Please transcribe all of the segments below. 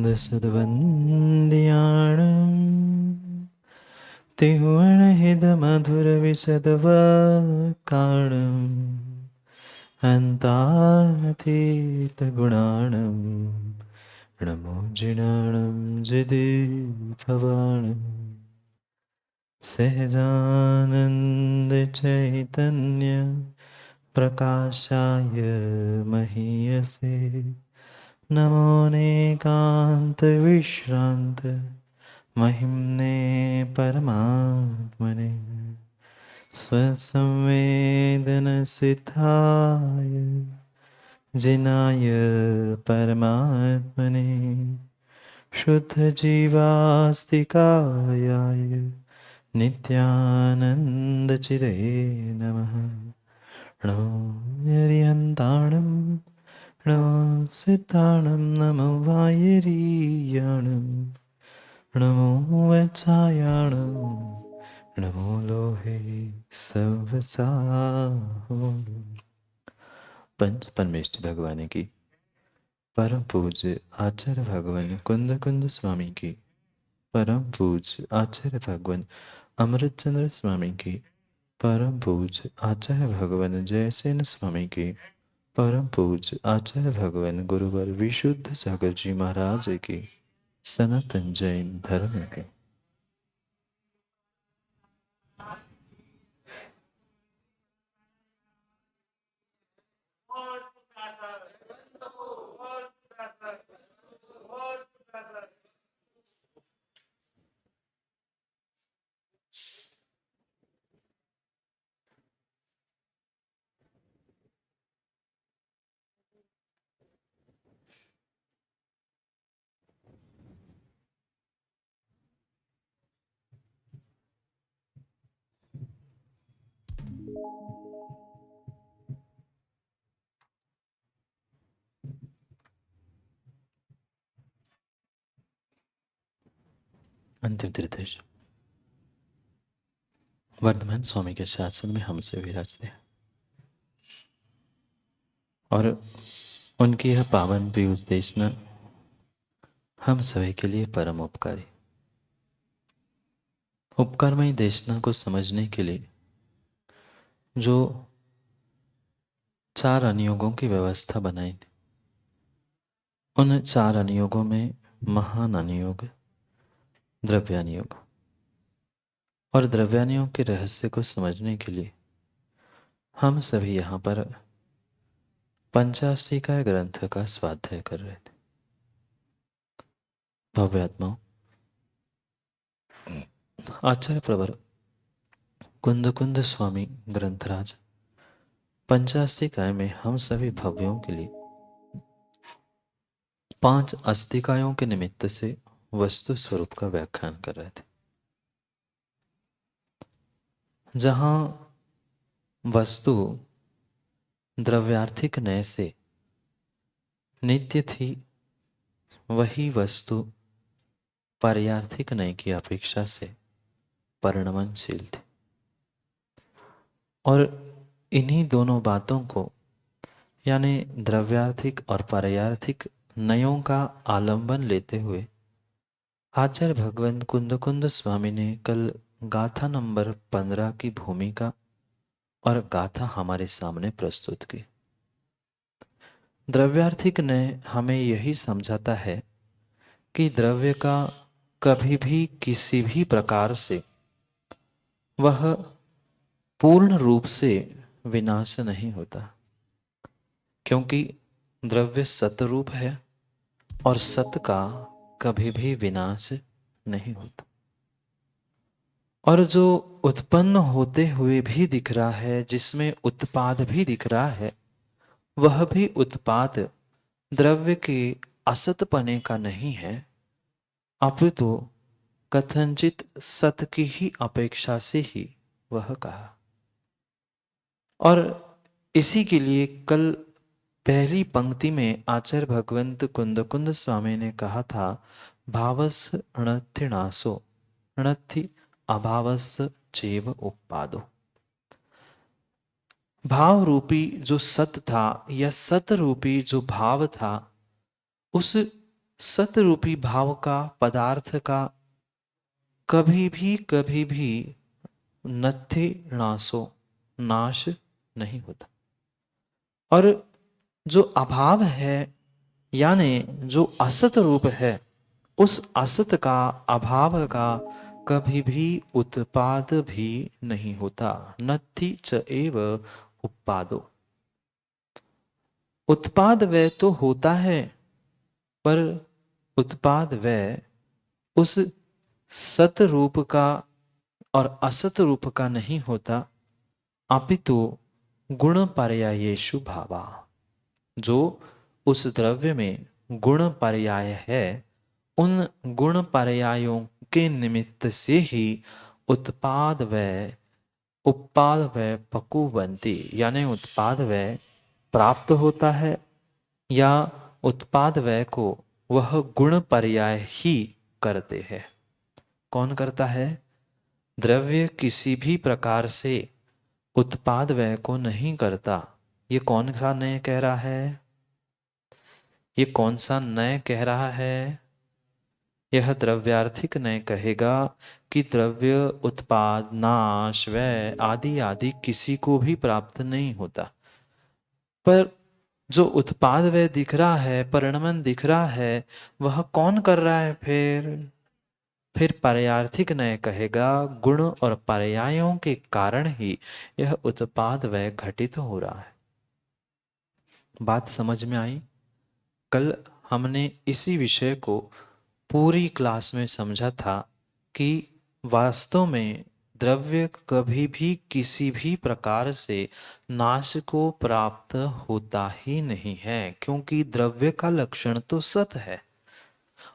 मुकुन्दसुधवन्द्याणम् तिहुवनहितमधुरविशदवकाणम् अन्तातीतगुणाणं नमो जिनाणं जिदिभवाणम् सहजानन्दचैतन्य प्रकाशाय महीयसे नमो नेकान्तविश्रान्त महिम्ने परमात्मने स्वसंवेदनसिद्धाय जिनाय परमात्मने शुद्धजीवास्तिकायाय नित्यानन्दचिदे नमः। नमो यर्यन्ताणं नमो सिद्धाणं नमो वायरीयाणं नमो वत्सायाणं नमो लोहे सवसाहो। पंच परमेष्ठ भगवान की परम पूज्य आचार्य भगवान कुंद कुंद स्वामी की परम पूज्य आचार्य भगवान अमृतचंद्र स्वामी की परम पूज्य आचार्य भगवान जयसेन स्वामी की परम पूज्य आचार्य भगवान गुरुवर विशुद्ध सागर जी महाराज की सनातन जैन धर्म के अंतिम तीर्थेश वर्धमान स्वामी के शासन में हमसे विराजते हैं और उनकी यह पावन पीयूष देशना हम सभी के लिए परम उपकारी। उपकारमयी देशना को समझने के लिए जो 4 अनुयोगों की व्यवस्था बनाई थी, उन 4 अनुयोगों में महान अनुयोग द्रव्यानुयोग और द्रव्यानुयोग के रहस्य को समझने के लिए हम सभी यहाँ पर पंचाष्टिकाय ग्रंथ का स्वाध्याय कर रहे थे। भव्यात्माओं, आचार्य प्रवर कुंद कुंद स्वामी ग्रंथराज पंचाष्टिकाय में हम सभी भव्यों के लिए 5 अस्तिकायों के निमित्त से वस्तु स्वरूप का व्याख्यान कर रहे थे। जहां वस्तु द्रव्यार्थिक नय से नित्य थी, वही वस्तु पारयार्थिक नय की अपेक्षा से परिणमनशील थी। और इन्हीं दोनों बातों को यानी द्रव्यार्थिक और पारयार्थिक नयों का आलंबन लेते हुए आचार्य भगवंत कुंद कुंद स्वामी ने कल गाथा नंबर 15 की भूमिका और गाथा हमारे सामने प्रस्तुत की। द्रव्यार्थिक नय हमें यही समझाता है कि द्रव्य का कभी भी किसी भी प्रकार से वह पूर्ण रूप से विनाश नहीं होता, क्योंकि द्रव्य सतरूप है और सत का कभी भी विनाश नहीं होता। और जो उत्पन्न होते हुए भी दिख रहा है, जिसमें उत्पाद भी दिख रहा है, वह भी उत्पाद द्रव्य के असतपने का नहीं है, अपितु कथनचित सत की ही अपेक्षा से ही वह कहा। और इसी के लिए कल पहली पंक्ति में आचार्य भगवंत कुंद कुंद स्वामी ने कहा था, भावस णत्थिनाशो णत्थि अभावस चेव उपादो। भाव रूपी जो सत था या सत रूपी जो भाव था, उस सतरूपी भाव का, पदार्थ का कभी भी नत्थि नाशो, नाश नहीं होता। और जो अभाव है यानी जो असत रूप है, उस असत का, अभाव का कभी भी उत्पाद भी नहीं होता। नत्थि च एव उत्पादो। उत्पाद व्यय तो होता है, पर उत्पाद व्यय उस सत रूप का और असत रूप का नहीं होता, अपितु गुण पर्यायेषु भावा। जो उस द्रव्य में गुण पर्याय है, उन गुण पर्यायों के निमित्त से ही उत्पाद व्यय पकु बनती, यानी उत्पाद व्यय प्राप्त होता है, या उत्पाद व्यय को वह गुण पर्याय ही करते हैं। कौन करता है? द्रव्य किसी भी प्रकार से उत्पाद व्यय को नहीं करता। ये कौन सा नय कह रहा है? ये कौन सा नय कह रहा है? यह द्रव्यार्थिक नय कहेगा कि द्रव्य उत्पाद, नाश, व्यय आदि आदि किसी को भी प्राप्त नहीं होता। पर जो उत्पाद व्यय दिख रहा है, परिणमन दिख रहा है, वह कौन कर रहा है? फिर पर्यार्थिक नय कहेगा गुण और पर्यायों के कारण ही यह उत्पाद व्यय घटित हो रहा है। बात समझ में आई? कल हमने इसी विषय को पूरी क्लास में समझा था कि वास्तव में द्रव्य कभी भी किसी भी प्रकार से नाश को प्राप्त होता ही नहीं है, क्योंकि द्रव्य का लक्षण तो सत है,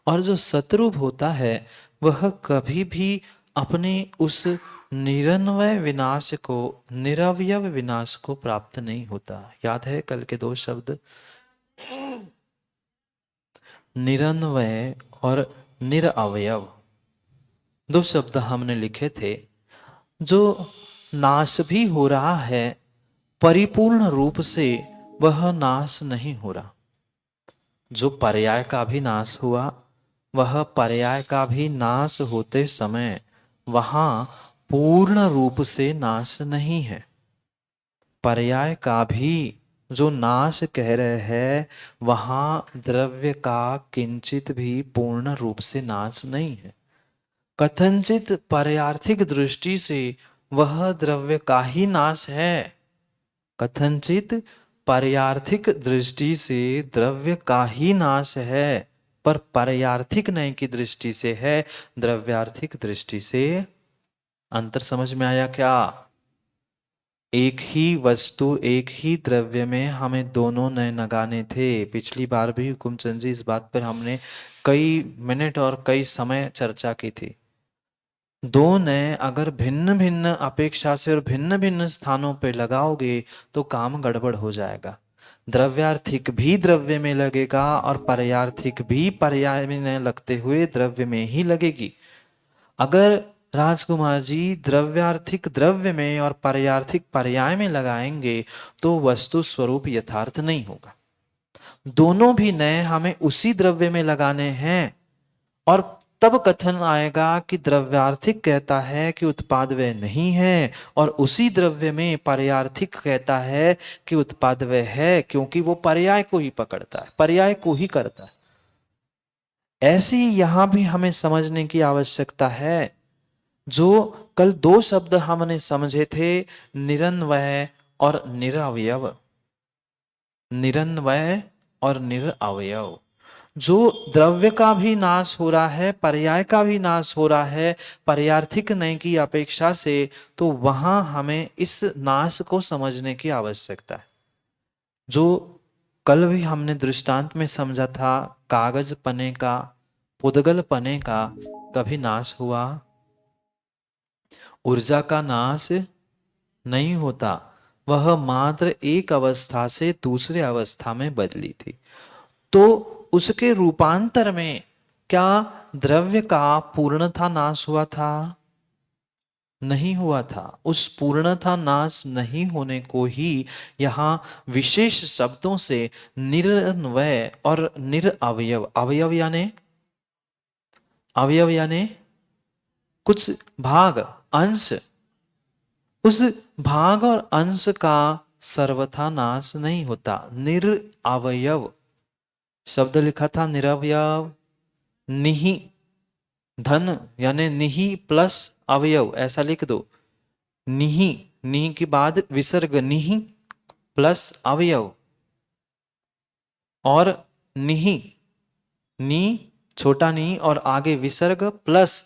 और जो सतरूप होता है वह कभी भी अपने उस निरन्वय विनाश को, निरवयव विनाश को प्राप्त नहीं होता। याद है कल के दो शब्द, निरन्वय और निरअवयव, दो शब्द हमने लिखे थे। जो नाश भी हो रहा है, परिपूर्ण रूप से वह नाश नहीं हो रहा। जो पर्याय का भी नाश हुआ, वह पर्याय का भी नाश होते समय वहां पूर्ण रूप से नाश नहीं है। पर्याय का भी जो नाश कह रहे हैं, वहां द्रव्य का किंचित भी पूर्ण रूप से नाश नहीं है। कथनचित पर्यार्थिक दृष्टि से वह द्रव्य का ही नाश है। कथनचित पर्यार्थिक दृष्टि से द्रव्य का ही नाश है, पर पर्यार्थिक नय की दृष्टि से है, द्रव्यार्थिक दृष्टि से। अंतर समझ में आया क्या? एक ही वस्तु, एक ही द्रव्य में हमें दोनों नय लगाने थे। पिछली बार भी हुकुमचंद जी इस बात पर हमने कई मिनट और कई समय चर्चा की थी। दो नय अगर भिन्न भिन्न अपेक्षा से और भिन्न भिन्न स्थानों पे लगाओगे तो काम गड़बड़ हो जाएगा। द्रव्यार्थिक भी द्रव्य में लगेगा और पर्यार्थिक भी पर्याय में न लगते हुए द्रव्य में ही लगेगी। अगर राजकुमार जी द्रव्यार्थिक द्रव्य में और पर्यार्थिक पर्याय में लगाएंगे तो वस्तु स्वरूप यथार्थ नहीं होगा। दोनों भी नय हमें उसी द्रव्य में लगाने हैं, और तब कथन आएगा कि द्रव्यार्थिक कहता है कि उत्पाद व्यय नहीं है, और उसी द्रव्य में पर्यार्थिक कहता है कि उत्पाद व्यय है, क्योंकि वो पर्याय को ही पकड़ता है, पर्याय को ही करता है। ऐसे ही यहां भी हमें समझने की आवश्यकता है। जो कल दो शब्द हमने समझे थे, निरन्वय और निरअवयव, निरन्वय और निरअवयव, जो द्रव्य का भी नाश हो रहा है, पर्याय का भी नाश हो रहा है पर्यार्थिक नय की अपेक्षा से, तो वहां हमें इस नाश को समझने की आवश्यकता है। जो कल भी हमने दृष्टांत में समझा था, कागज पने का, पुद्गल पने का कभी नाश हुआ? ऊर्जा का नाश नहीं होता, वह मात्र एक अवस्था से दूसरे अवस्था में बदली थी। तो उसके रूपांतर में क्या द्रव्य का पूर्णतः नाश हुआ था? नहीं हुआ था। उस पूर्णता नाश नहीं होने को ही यहाँ विशेष शब्दों से निरन्वय और निरअवयव, अवयव यानी कुछ भाग, अंश, उस भाग और अंश का सर्वथा नाश नहीं होता। निरअवयव शब्द लिखा था, निरअवयव। निहि, धन यानी निहि प्लस अवयव, ऐसा लिख दो। निहि, निहि के बाद विसर्ग, निहि प्लस अवयव, और निहि, नी छोटा नी और आगे विसर्ग प्लस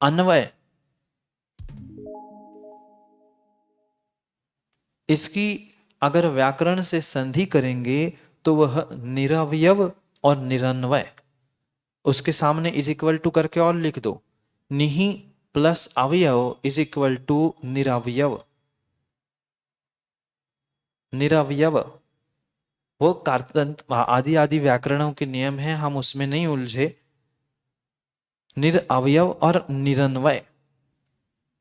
अन्वय। इसकी अगर व्याकरण से संधि करेंगे तो वह निरवयव और निरन्वय, उसके सामने इज इक्वल टू करके और लिख दो, निहि प्लस अवयव इज इक्वल टू निरवयव। निरवयव वो कारतंत्र आदि आदि व्याकरणों के नियम हैं, हम उसमें नहीं उलझे। निरअवयव और निरन्वय,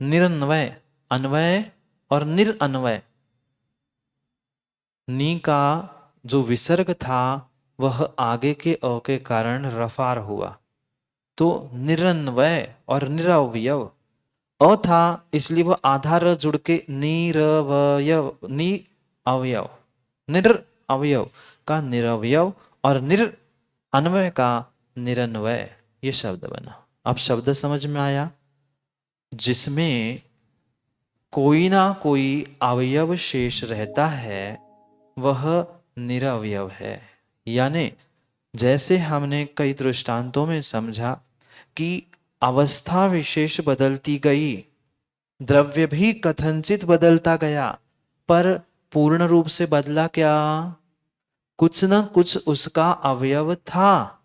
निरन्वय अन्वय और निरअन्वय। नी का जो विसर्ग था वह आगे के अ के कारण रफार हुआ, तो निरन्वय और निरअवयव। अ था इसलिए वह आधा र जुड़ के निरवयव, नि अवयव, निर अवयव का निरवयव और निर अन्वय का निरन्वय, ये शब्द बना। अब शब्द समझ में आया? जिसमें कोई ना कोई अवयव शेष रहता है वह निरवयव है। यानी जैसे हमने कई दृष्टांतों में समझा कि अवस्था विशेष बदलती गई, द्रव्य भी कथनचित बदलता गया, पर पूर्ण रूप से बदला क्या? कुछ न कुछ उसका अवयव था।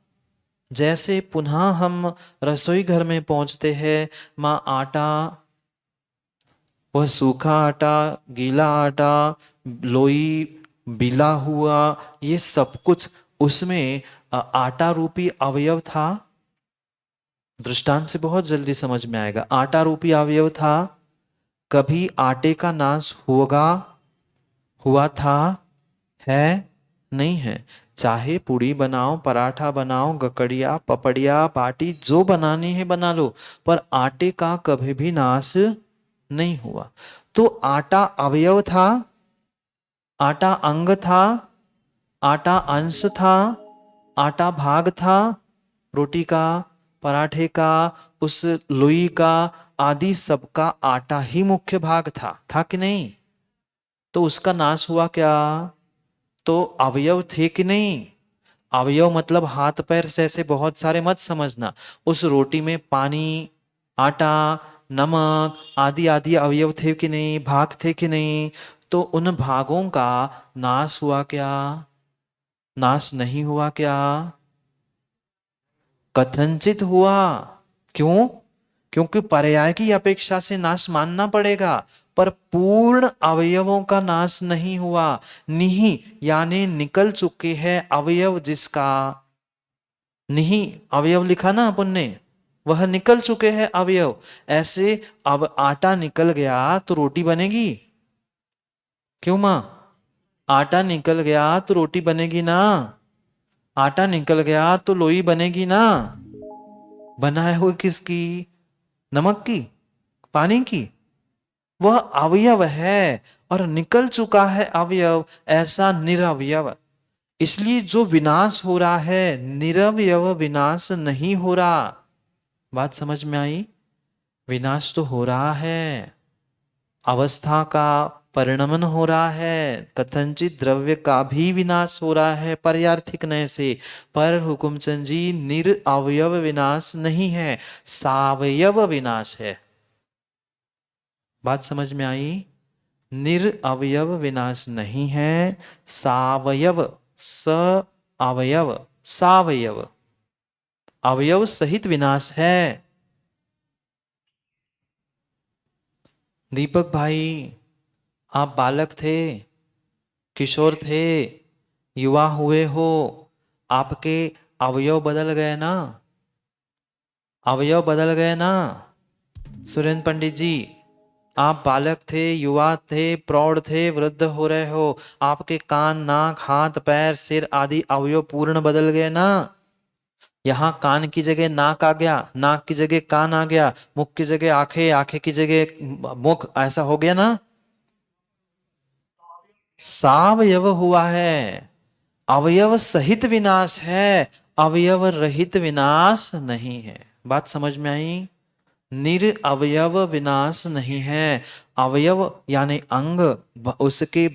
जैसे पुनः हम रसोई घर में पहुंचते हैं, माँ आटा, वह सूखा आटा, गीला आटा, लोई, बिला हुआ, ये सब कुछ उसमें आटा रूपी अवयव था। दृष्टांत से बहुत जल्दी समझ में आएगा। आटा रूपी अवयव था। कभी आटे का नाश होगा, हुआ था, है, नहीं है? चाहे पूड़ी बनाओ, पराठा बनाओ, गकड़िया, पपड़िया, बाटी जो बनानी है बना लो, पर आटे का कभी भी नाश नहीं हुआ। तो आटा अवयव था, आटा अंग था, आटा अंश था, आटा भाग था, रोटी का, पराठे का, उस लोई का, आदि सबका आटा ही मुख्य भाग था कि नहीं? तो उसका नाश हुआ क्या? तो अवयव थे कि नहीं? अवयव मतलब हाथ पैर से ऐसे बहुत सारे मत समझना। उस रोटी में पानी, आटा, नमक आदि आदि अवयव थे कि नहीं, भाग थे कि नहीं? तो उन भागों का नाश हुआ क्या? नाश नहीं हुआ क्या? कथनचित हुआ। क्यों? क्योंकि पर्याय की अपेक्षा से नाश मानना पड़ेगा, पर पूर्ण अवयवों का नाश नहीं हुआ। निहि यानी निकल चुके हैं अवयव, जिसका निहि अवयव लिखा ना अपन ने, वह निकल चुके हैं अवयव। ऐसे अब आटा निकल गया तो रोटी बनेगी? क्यों मां? आटा निकल गया तो रोटी बनेगी ना? आटा निकल गया तो लोई बनेगी ना? बनाए हुए किसकी? नमक की, पानी की? वह अवयव है और निकल चुका है अवयव, ऐसा निरवयव। इसलिए जो विनाश हो रहा है, निरवयव विनाश नहीं हो रहा। बात समझ में आई? विनाश तो हो रहा है, अवस्था का परिणमन हो रहा है, कथनचित द्रव्य का भी विनाश हो रहा है पर्यार्थिक नय से। पर हुकुमचंद जी, निरअवयव विनाश नहीं है, सावयव विनाश है। बात समझ में आई? निरअवयव विनाश नहीं है, सावयव, स अवयव, सावयव, अवयव सहित विनाश है। दीपक भाई, आप बालक थे, किशोर थे, युवा हुए हो, आपके अवयव बदल गए ना? अवयव बदल गए ना? सुरेंद्र पंडित जी, आप बालक थे, युवा थे, प्रौढ़ थे, वृद्ध हो रहे हो, आपके कान, नाक, हाथ, पैर, सिर आदि अवयव पूर्ण बदल गए ना। यहाँ कान की जगह नाक आ गया, नाक की जगह कान आ गया, मुख की जगह आंखें, आंखें की जगह मुख, ऐसा हो गया ना। सावयव हुआ है, अवयव सहित विनाश है, अवयव रहित विनाश नहीं है। बात समझ में आई? निरअवयव विनाश नहीं है। अवयव यानी अंग, उसके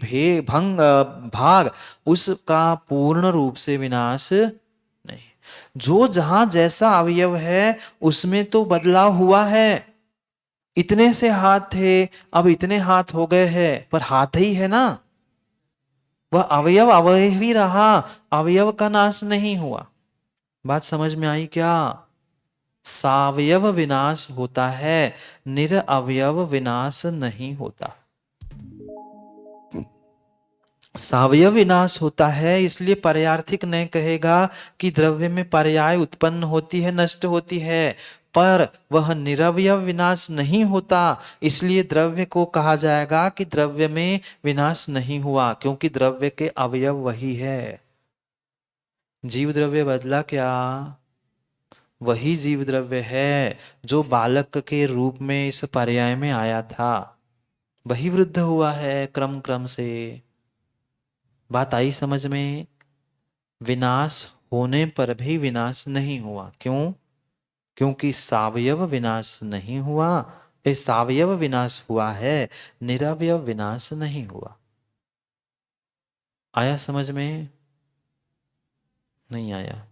भंग भाग, उसका पूर्ण रूप से विनाश नहीं। जो जहां जैसा अवयव है उसमें तो बदलाव हुआ है। इतने से हाथ थे, अब इतने हाथ हो गए हैं, पर हाथ ही है ना। वह अवयव अवयव ही रहा, अवयव का नाश नहीं हुआ। बात समझ में आई क्या? सावयव विनाश होता है, निरअवयव विनाश नहीं होता। सावयव विनाश होता है, इसलिए पर्यार्थिक नहीं कहेगा कि द्रव्य में पर्याय उत्पन्न होती है, नष्ट होती है, पर वह निरवयव विनाश नहीं होता। इसलिए द्रव्य को कहा जाएगा कि द्रव्य में विनाश नहीं हुआ, क्योंकि द्रव्य के अवयव वही है। जीव द्रव्य बदला क्या? वही जीव द्रव्य है जो बालक के रूप में इस पर्याय में आया था, वही वृद्ध हुआ है क्रम क्रम से। बात आई समझ में? विनाश होने पर भी विनाश नहीं हुआ, क्यों? क्योंकि सावयव विनाश नहीं हुआ। ये सावयव विनाश हुआ है, निरवयव विनाश नहीं हुआ। आया समझ में? नहीं आया?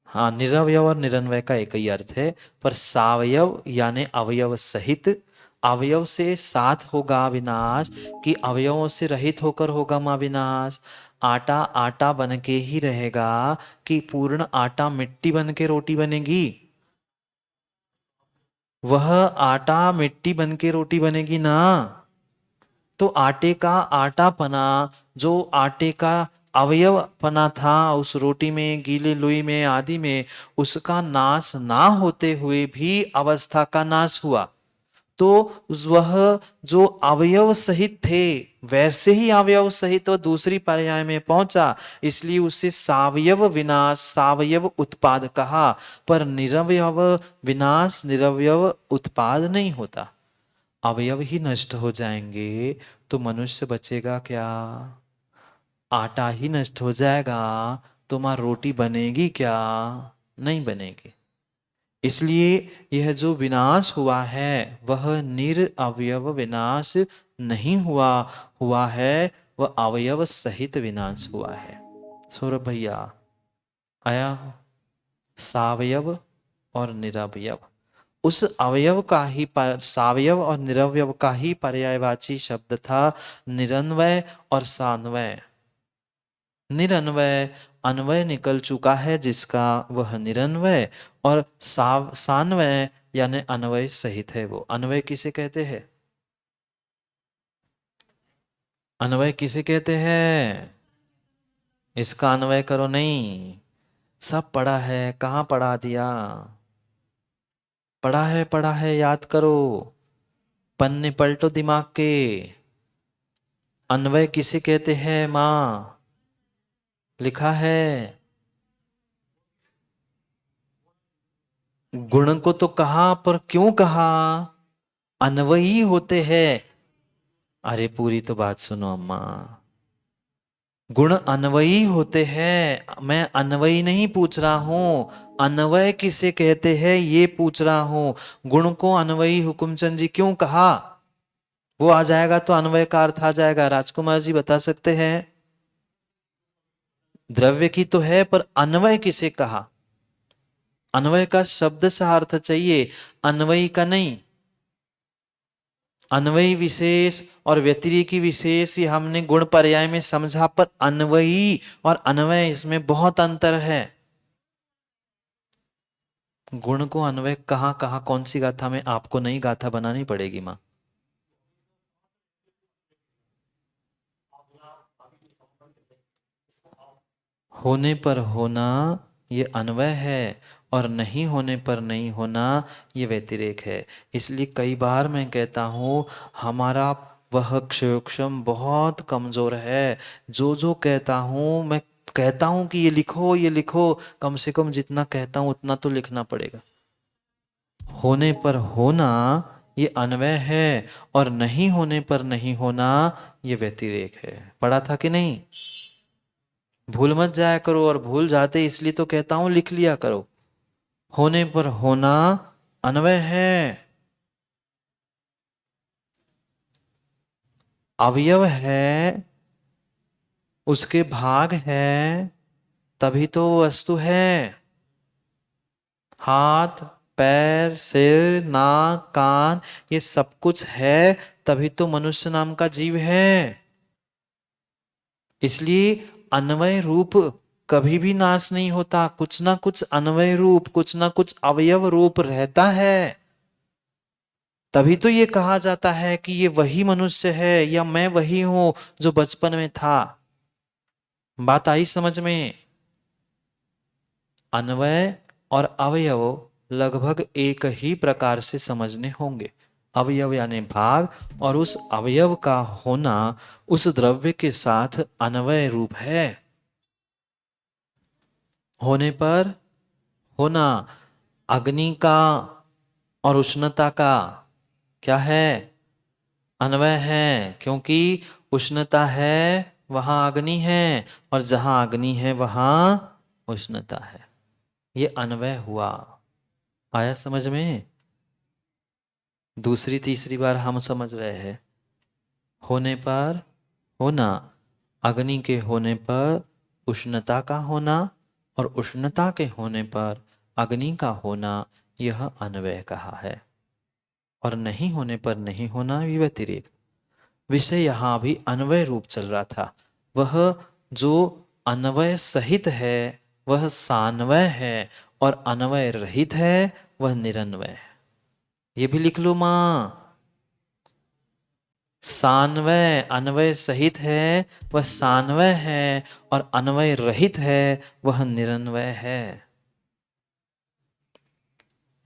हाँ, निरवयव और निरन्वय का एक ही अर्थ है, पर सावयव यानी अवयव सहित, अवयव से साथ होगा विनाश, कि अवयवों से रहित होकर होगा मां विनाश। आटा आटा बन के ही रहेगा कि पूर्ण आटा मिट्टी बन के रोटी बनेगी? वह आटा मिट्टी बन के रोटी बनेगी ना। तो आटे का आटा पना, जो आटे का अवयव पना था उस रोटी में, गीले लोई में आदि में, उसका नाश ना होते हुए भी अवस्था का नाश हुआ। तो वह जो अवयव सहित थे वैसे ही अवयव सहित वो दूसरी पर्याय में पहुंचा, इसलिए उसे सावयव विनाश, सावयव उत्पाद कहा। पर निरवयव विनाश, निरवयव उत्पाद नहीं होता। अवयव ही नष्ट हो जाएंगे तो मनुष्य बचेगा क्या? आटा ही नष्ट हो जाएगा तो मां रोटी बनेगी क्या? नहीं बनेगी। इसलिए यह जो विनाश हुआ है वह निरअवयव विनाश नहीं हुआ, हुआ है वह अवयव सहित विनाश हुआ है। सौरभ भैया आया? सावयव और निरवयव, उस अवयव का ही सावयव और निरवयव का ही पर्यायवाची शब्द था निरन्वय और सान्वय। निरन्वय अन्वय निकल चुका है जिसका, वह निरन्वय, और सान्वय यानी अन्वय सहित है वो। अन्वय किसे कहते हैं? अन्वय किसे कहते हैं? इसका अन्वय करो नहीं। सब पढ़ा है, कहाँ पढ़ा दिया? पढ़ा है, याद करो, पन्ने पलटो दिमाग के। अन्वय किसे कहते हैं माँ? लिखा है। गुण को तो कहा, पर क्यों कहा? अन्वयी होते हैं। अरे पूरी तो बात सुनो अम्मा। गुण अन्वयी होते हैं, मैं अन्वयी नहीं पूछ रहा हूं, अन्वय किसे कहते हैं ये पूछ रहा हूं। गुण को अन्वयी हुकुमचंद जी क्यों कहा? वो आ जाएगा तो अन्वय का अर्थ आ जाएगा। राजकुमार जी बता सकते हैं? द्रव्य की तो है, पर अन्वय किसे कहा? अन्वय का शब्द सा अर्थ चाहिए, अन्वयी का नहीं। अन्वयी विशेष और व्यतिरेकी विशेष ये हमने गुण पर्याय में समझा, पर अन्वयी और अन्वय इसमें बहुत अंतर है। गुण को अन्वय कहाँ कहाँ कौन सी गाथा में? आपको नई गाथा बनानी पड़ेगी माँ। होने पर होना, ये अन्वय है, और नहीं होने पर नहीं होना ये व्यतिरेक है। इसलिए कई बार मैं कहता हूँ हमारा वह क्षयोक्षम बहुत कमजोर है। जो जो कहता हूँ मैं, कहता हूँ कि ये लिखो, कम से कम जितना कहता हूँ उतना तो लिखना पड़ेगा। होने पर होना ये अन्वय है, और नहीं होने पर नहीं होना ये व्यतिरेक है। पढ़ा था कि नहीं? भूल मत जाया करो, और भूल जाते इसलिए तो कहता हूं लिख लिया करो। होने पर होना अन्वय है, अवयव है, उसके भाग है, तभी तो वो वस्तु है। हाथ, पैर, सिर, नाक, कान, ये सब कुछ है, तभी तो मनुष्य नाम का जीव है। इसलिए अन्वय रूप कभी भी नाश नहीं होता। कुछ ना कुछ अन्वय रूप, कुछ ना कुछ अवयव रूप रहता है। तभी तो ये कहा जाता है कि ये वही मनुष्य है, या मैं वही हूं जो बचपन में था। बात आई समझ में? अन्वय और अवयव लगभग एक ही प्रकार से समझने होंगे। अवयव यानी भाग, और उस अवयव का होना उस द्रव्य के साथ अन्वय रूप है। होने पर होना अग्नि का और उष्णता का क्या है? अन्वय है, क्योंकि उष्णता है वहां अग्नि है, और जहां अग्नि है वहां उष्णता है। ये अन्वय हुआ। आया समझ में? दूसरी तीसरी बार हम समझ रहे हैं। होने पर होना, अग्नि के होने पर उष्णता का होना, और उष्णता के होने पर अग्नि का होना, यह अन्वय कहा है। और नहीं होने पर नहीं होना भी व्यतिरेक। विषय यहां भी अन्वय रूप चल रहा था। वह जो अन्वय सहित है वह सान्वय है, और अन्वय रहित है वह निरन्वय है। ये भी लिख लो मां। सान्वय अन्वय सहित है वह सान्वय है, और अन्वय रहित है वह निरन्वय है।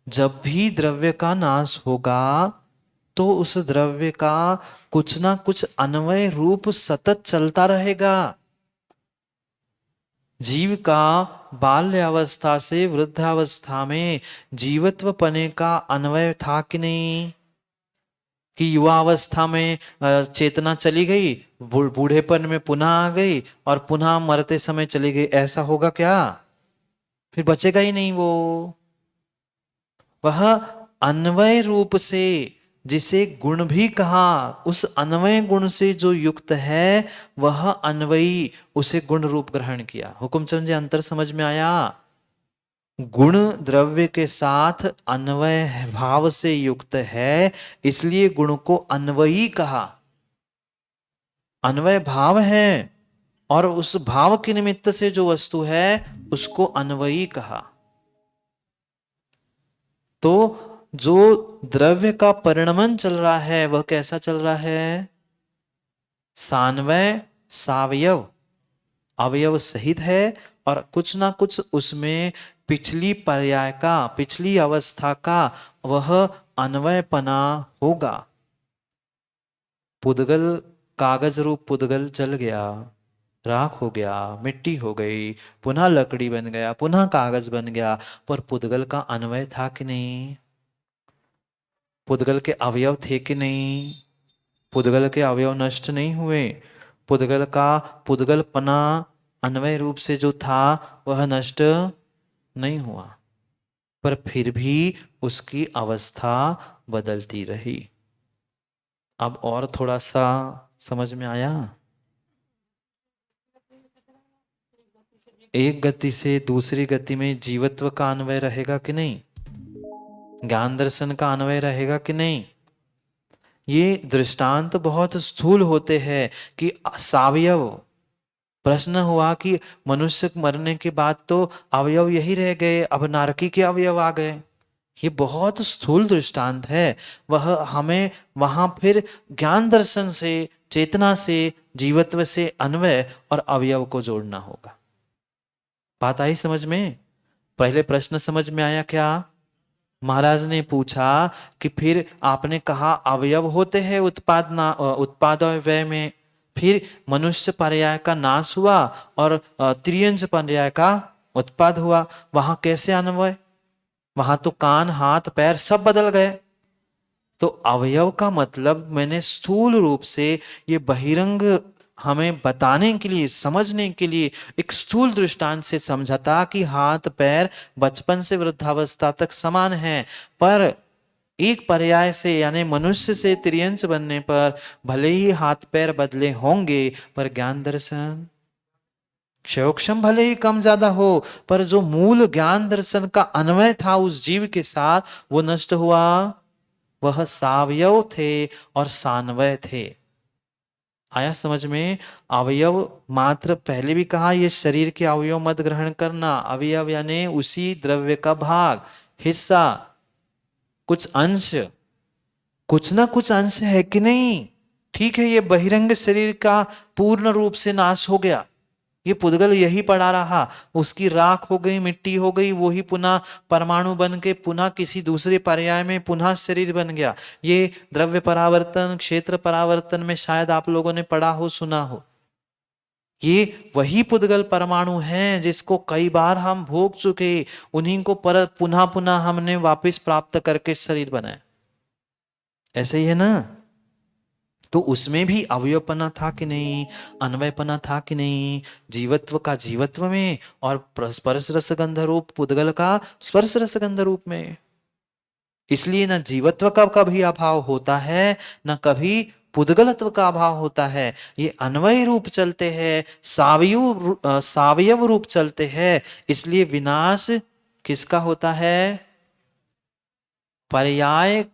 जब भी द्रव्य का नाश होगा तो उस द्रव्य का कुछ ना कुछ अन्वय रूप सतत चलता रहेगा। जीव का बाल्यावस्था से वृद्धावस्था में जीवत्व पने का अन्वय था कि नहीं? कि युवावस्था में चेतना चली गई, बूढ़ेपन में पुनः आ गई, और पुनः मरते समय चली गई, ऐसा होगा क्या? फिर बचेगा ही नहीं वो। वह अन्वय रूप से, जिसे गुण भी कहा, उस अन्वय गुण से जो युक्त है वह अन्वयी, उसे गुण रूप ग्रहण किया। हुकुम समझे? अंतर समझ में आया? गुण द्रव्य के साथ अन्वय भाव से युक्त है, इसलिए गुण को अन्वयी कहा। अन्वय भाव है, और उस भाव के निमित्त से जो वस्तु है उसको अन्वयी कहा। तो जो द्रव्य का परिणमन चल रहा है वह कैसा चल रहा है? सान्वय सावयव, अवयव सहित है, और कुछ ना कुछ उसमें पिछली पर्याय का, पिछली अवस्था का वह अन्वयपना होगा। पुद्गल, कागज रूप पुद्गल जल गया, राख हो गया, मिट्टी हो गई, पुनः लकड़ी बन गया, पुनः कागज बन गया, पर पुद्गल का अन्वय था कि नहीं? पुद्गल के अवयव थे कि नहीं? पुद्गल के अवयव नष्ट नहीं हुए। पुद्गल का पुद्गलपना अन्वय रूप से जो था वह नष्ट नहीं हुआ, पर फिर भी उसकी अवस्था बदलती रही। अब और थोड़ा सा समझ में आया? एक गति से दूसरी गति में जीवत्व का अन्वय रहेगा कि नहीं? ज्ञान दर्शन का अन्वय रहेगा कि नहीं? ये दृष्टांत बहुत स्थूल होते हैं कि सावयव। प्रश्न हुआ कि मनुष्य मरने के बाद तो अवयव यही रह गए, अब नारकी के अवयव आ गए। ये बहुत स्थूल दृष्टांत है। वह हमें वहां फिर ज्ञान दर्शन से, चेतना से, जीवत्व से अन्वय और अवयव को जोड़ना होगा। बात आई समझ में? पहले प्रश्न समझ में आया क्या? महाराज ने पूछा कि फिर आपने कहा अवयव होते हैं उत्पाद और व्यय में, फिर मनुष्य पर्याय का नाश हुआ और त्रियंज पर्याय का उत्पाद हुआ, वहां कैसे अन्वय? वहां तो कान हाथ पैर सब बदल गए। तो अवयव का मतलब मैंने स्थूल रूप से ये बहिरंग हमें बताने के लिए समझने के लिए एक स्थूल दृष्टांत से समझा था कि हाथ पैर बचपन से वृद्धावस्था तक समान है, पर एक पर्याय से यानी मनुष्य से त्रियंश बनने पर भले ही हाथ पैर बदले होंगे पर ज्ञान दर्शन क्षयोक्षम भले ही कम ज्यादा हो, पर जो मूल ज्ञान दर्शन का अन्वय था उस जीव के साथ वो नष्ट हुआ। वह सावयव थे और सान्वय थे। आया समझ में? अवयव मात्र पहले भी कहा ये शरीर के अवयव मत ग्रहण करना। अवयव यानी उसी द्रव्य का भाग, हिस्सा, कुछ अंश, कुछ ना कुछ अंश है कि नहीं? ठीक है, ये बहिरंग शरीर का पूर्ण रूप से नाश हो गया, ये पुद्गल यही पड़ा रहा, उसकी राख हो गई, मिट्टी हो गई, वही पुनः परमाणु बन के पुनः किसी दूसरे पर्याय में पुनः शरीर बन गया। ये द्रव्य परावर्तन क्षेत्र परावर्तन में शायद आप लोगों ने पढ़ा हो सुना हो। ये वही पुद्गल परमाणु हैं जिसको कई बार हम भोग चुके, उन्हीं को पर पुनः पुनः हमने वापस प्राप्त करके शरीर बनाया। ऐसे ही है ना? तो उसमें भी अवयवपना था कि नहीं, अन्वयपना था कि नहीं, जीवत्व का जीवत्व में और स्पर्श रसगंध रूप पुद्गल का स्पर्श रसगंध रूप में। इसलिए न जीवत्व का कभी अभाव होता है न कभी पुद्गलत्व का अभाव होता है। ये अन्वय रूप चलते हैं, सावयव रूप चलते हैं। इसलिए विनाश किसका होता है? पर्याय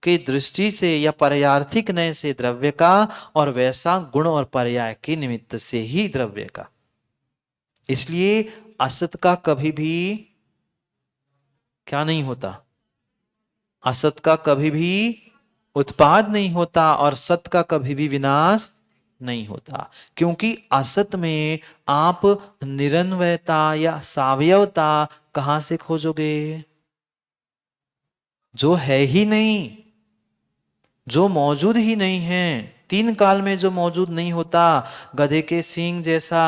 की दृष्टि से या पर्यार्थिक नय से द्रव्य का, और वैसा गुण और पर्याय के निमित्त से ही द्रव्य का। इसलिए असत का कभी भी क्या नहीं होता? असत का कभी भी उत्पाद नहीं होता और सत का कभी भी विनाश नहीं होता, क्योंकि असत में आप निरन्वयता या सावयवता कहां से खोजोगे? जो है ही नहीं, जो मौजूद ही नहीं है, तीन काल में जो मौजूद नहीं होता, गधे के सींग जैसा,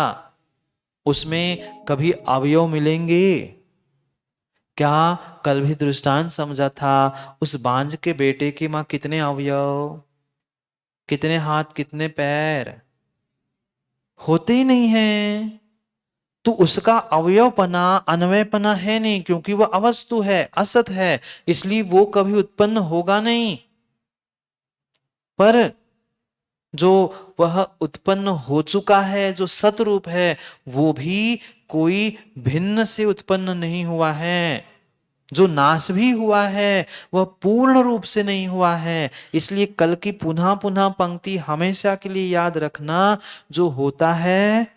उसमें कभी अवयव मिलेंगे क्या? कल भी दृष्टांत समझा था, उस बांझ के बेटे की मां कितने अवयव, कितने हाथ कितने पैर, होते ही नहीं है। तो उसका अवयवपना अन्वयपना है नहीं, क्योंकि वह अवस्तु है, असत है, इसलिए वो कभी उत्पन्न होगा नहीं। पर जो वह उत्पन्न हो चुका है, जो सतरूप है, वो भी कोई भिन्न से उत्पन्न नहीं हुआ है। जो नाश भी हुआ है वह पूर्ण रूप से नहीं हुआ है। इसलिए कल की पुनः पुनः पंक्ति हमेशा के लिए याद रखना, जो होता है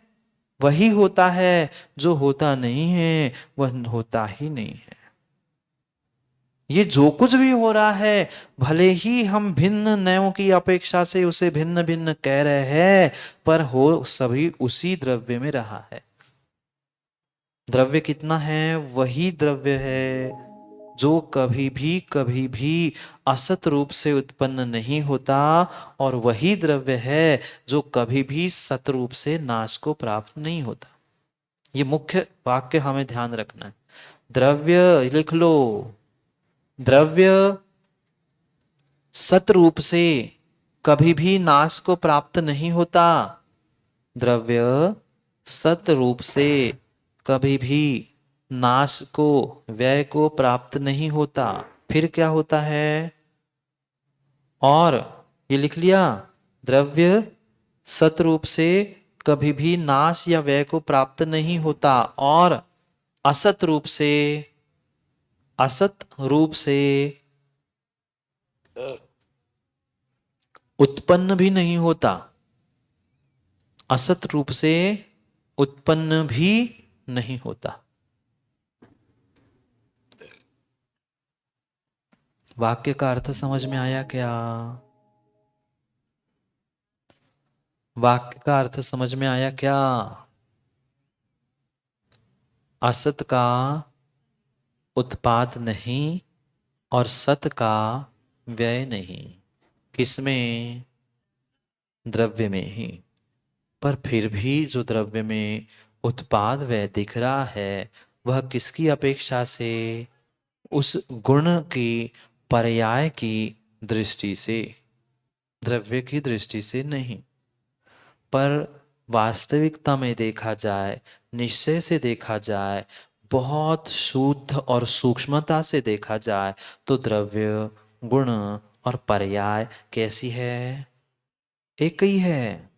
वही होता है, जो होता नहीं है वह होता ही नहीं है। ये जो कुछ भी हो रहा है, भले ही हम भिन्न नयों की अपेक्षा से उसे भिन्न भिन्न कह रहे हैं, पर हो सभी उसी द्रव्य में रहा है। द्रव्य कितना है? वही द्रव्य है जो कभी भी असत रूप से उत्पन्न नहीं होता, और वही द्रव्य है जो कभी भी सत रूप से नाश को प्राप्त नहीं होता। ये मुख्य वाक्य हमें ध्यान रखना है। द्रव्य लिख लो, द्रव्य सत रूप से कभी भी नाश को प्राप्त नहीं होता। द्रव्य सत रूप से कभी भी नाश को व्यय को प्राप्त नहीं होता। फिर क्या होता है? और ये लिख लिया, द्रव्य सत रूप से कभी भी नाश या व्यय को प्राप्त नहीं होता, और असत रूप से, असत रूप से उत्पन्न भी नहीं होता। असत रूप से उत्पन्न भी नहीं होता। वाक्य का अर्थ समझ में आया क्या? वाक्य का अर्थ समझ में आया क्या? असत का उत्पाद नहीं और सत का व्यय नहीं। किसमें? द्रव्य में ही। पर फिर भी जो द्रव्य में उत्पाद व्यय दिख रहा है वह किसकी अपेक्षा से? उस गुण की पर्याय की दृष्टि से, द्रव्य की दृष्टि से नहीं। पर वास्तविकता में देखा जाए, निश्चय से देखा जाए, बहुत शुद्ध और सूक्ष्मता से देखा जाए तो द्रव्य, गुण और पर्याय कैसी है? एक ही है।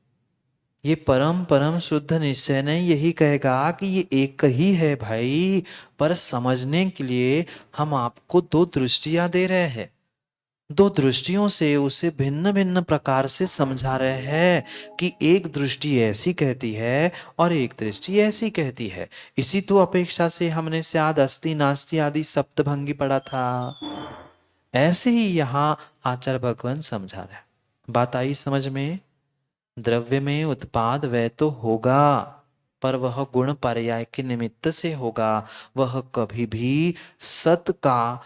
ये परम परम शुद्ध निश्चय ने यही कहेगा कि ये एक ही है भाई। पर समझने के लिए हम आपको दो दृष्टियां दे रहे हैं, दो दृष्टियों से उसे भिन्न भिन्न प्रकार से समझा रहे हैं कि एक दृष्टि ऐसी कहती है और एक दृष्टि ऐसी कहती है। इसी तो अपेक्षा से हमने स्याद अस्ति नास्ति आदि सप्तभंगी पढ़ा था। ऐसे ही यहाँ आचार्य भगवान समझा रहे हैं। बात आई समझ में? द्रव्य में उत्पाद व्यय तो होगा, पर वह गुण पर्याय के निमित्त से होगा। वह कभी भी सत का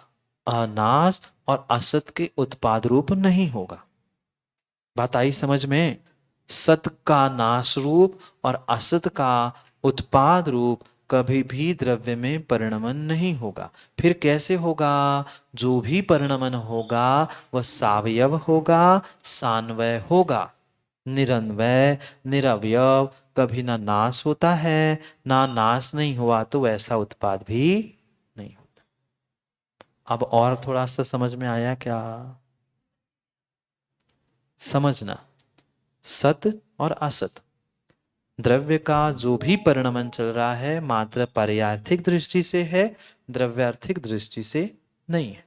नाश और असत के उत्पाद रूप नहीं होगा। बात आई समझ में? सत का नाश रूप और असत का उत्पाद रूप कभी भी द्रव्य में परिणमन नहीं होगा। फिर कैसे होगा? जो भी परिणमन होगा वह सावयव होगा, सान्वय होगा। निरन्वय, निरवयव कभी ना नाश होता है, ना नाश नहीं हुआ तो वैसा उत्पाद भी नहीं होता। अब और थोड़ा सा समझ में आया क्या? समझना, सत और असत, द्रव्य का जो भी परिणमन चल रहा है मात्र पर्यार्थिक दृष्टि से है, द्रव्यार्थिक दृष्टि से नहीं है।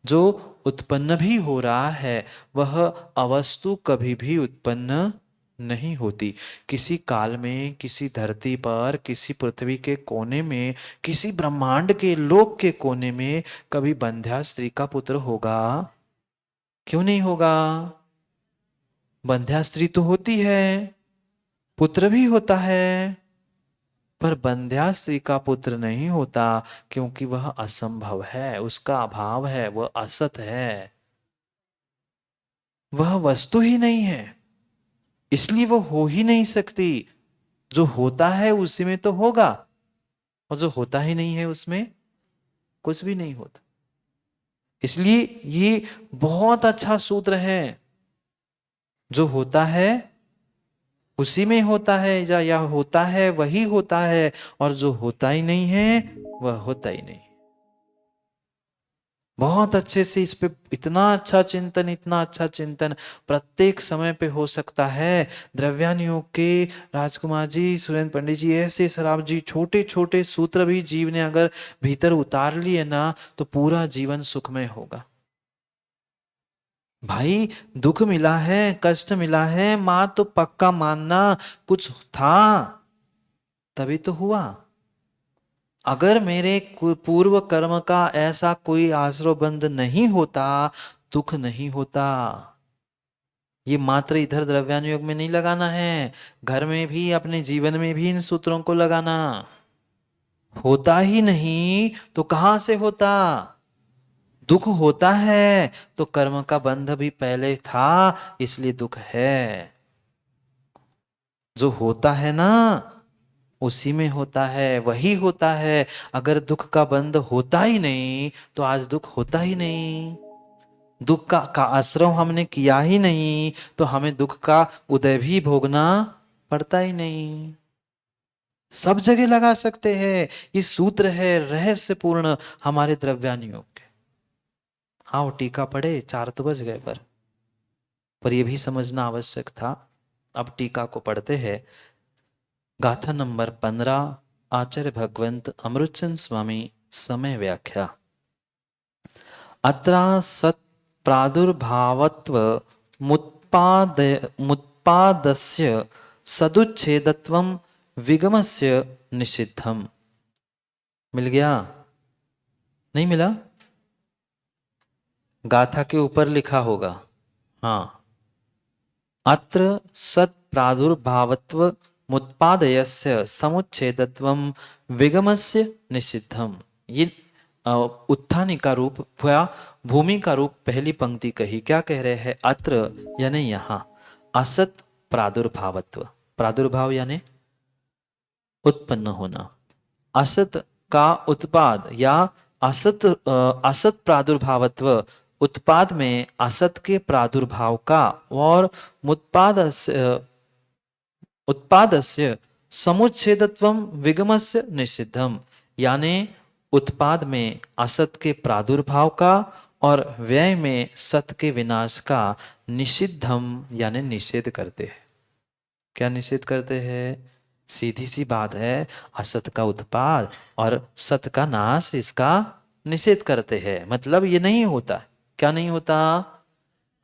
जो उत्पन्न भी हो रहा है वह अवस्तु कभी भी उत्पन्न नहीं होती। किसी काल में, किसी धरती पर, किसी पृथ्वी के कोने में, किसी ब्रह्मांड के लोक के कोने में कभी बंध्या स्त्री का पुत्र होगा? क्यों नहीं होगा? बंध्या स्त्री तो होती है, पुत्र भी होता है, पर बंध्या स्त्री का पुत्र नहीं होता क्योंकि वह असंभव है, उसका अभाव है, वह असत है, वह वस्तु ही नहीं है, इसलिए वो हो ही नहीं सकती। जो होता है उसी में तो होगा, और जो होता ही नहीं है उसमें कुछ भी नहीं होता। इसलिए ये बहुत अच्छा सूत्र है। जो होता है उसी में होता है, या होता है वही होता है, और जो होता ही नहीं है वह होता ही नहीं। बहुत अच्छे से इस पे इतना अच्छा चिंतन, इतना अच्छा चिंतन प्रत्येक समय पे हो सकता है। द्रव्यान योग के राजकुमार जी, सुरेंद्र पंडित जी, ऐसे शराब जी, छोटे छोटे सूत्र भी जीव ने अगर भीतर उतार लिए ना तो पूरा जीवन सुखमय होगा। भाई दुख मिला है, कष्ट मिला है, मां तो पक्का मानना कुछ था तभी तो हुआ। अगर मेरे पूर्व कर्म का ऐसा कोई आश्रय बंध नहीं होता, दुख नहीं होता। ये मात्र इधर द्रव्यानुयोग में नहीं लगाना है, घर में भी, अपने जीवन में भी इन सूत्रों को लगाना। होता ही नहीं तो कहां से होता? दुख होता है तो कर्म का बंध भी पहले था, इसलिए दुख है। जो होता है ना उसी में होता है, वही होता है। अगर दुख का बंध होता ही नहीं तो आज दुख होता ही नहीं। दुख का आश्रय हमने किया ही नहीं तो हमें दुख का उदय भी भोगना पड़ता ही नहीं। सब जगह लगा सकते हैं। ये सूत्र है रहस्यपूर्ण हमारे द्रव्यानुयोग के। हाँ वो टीका पढ़े, 4 तो बज गए, पर यह भी समझना आवश्यक था। अब टीका को पढ़ते हैं। गाथा नंबर 15, आचार्य भगवंत अमृतचंद स्वामी, समय व्याख्या। अत्र सत् प्रादुर्भावत्व मुत्पादस्य सदुच्छेदत्वं विगमस्य निषिद्धम। मिल गया? नहीं मिला? गाथा के ऊपर लिखा होगा। हाँ, अत्र सत् प्रादुर्भावत्व मुत्पादयस्य समुच्छेदत्वं विगमस्य निषिद्धम। ये उत्थानी का रूप हुआ, भूमि का रूप पहली पंक्ति कही। क्या कह रहे हैं? अत्र यानी यहां असत प्रादुर्भावत्व, प्रादुर्भाव यानी उत्पन्न होना, असत का उत्पाद या असत प्रादुर्भावत्व, उत्पाद में असत के प्रादुर्भाव का, और उत्पादस्य समुच्छेदत्वम विगमस्य निषिद्धम, यानी उत्पाद में असत के प्रादुर्भाव का और व्यय में सत के विनाश का निषिद्धम यानी निषेध करते हैं। क्या निषेध करते हैं? सीधी सी बात है, असत का उत्पाद और सत का नाश, इसका निषेध करते हैं। मतलब ये नहीं होता। क्या नहीं होता?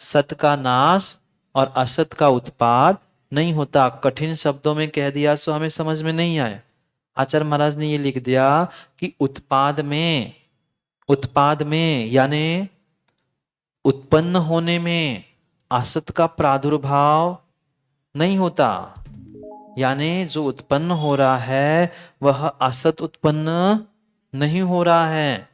सत का नाश और असत का उत्पाद नहीं होता। कठिन शब्दों में कह दिया तो हमें समझ में नहीं आए। आचार्य महाराज ने ये लिख दिया कि उत्पाद में यानी उत्पन्न होने में असत का प्रादुर्भाव नहीं होता, यानी जो उत्पन्न हो रहा है वह असत उत्पन्न नहीं हो रहा है।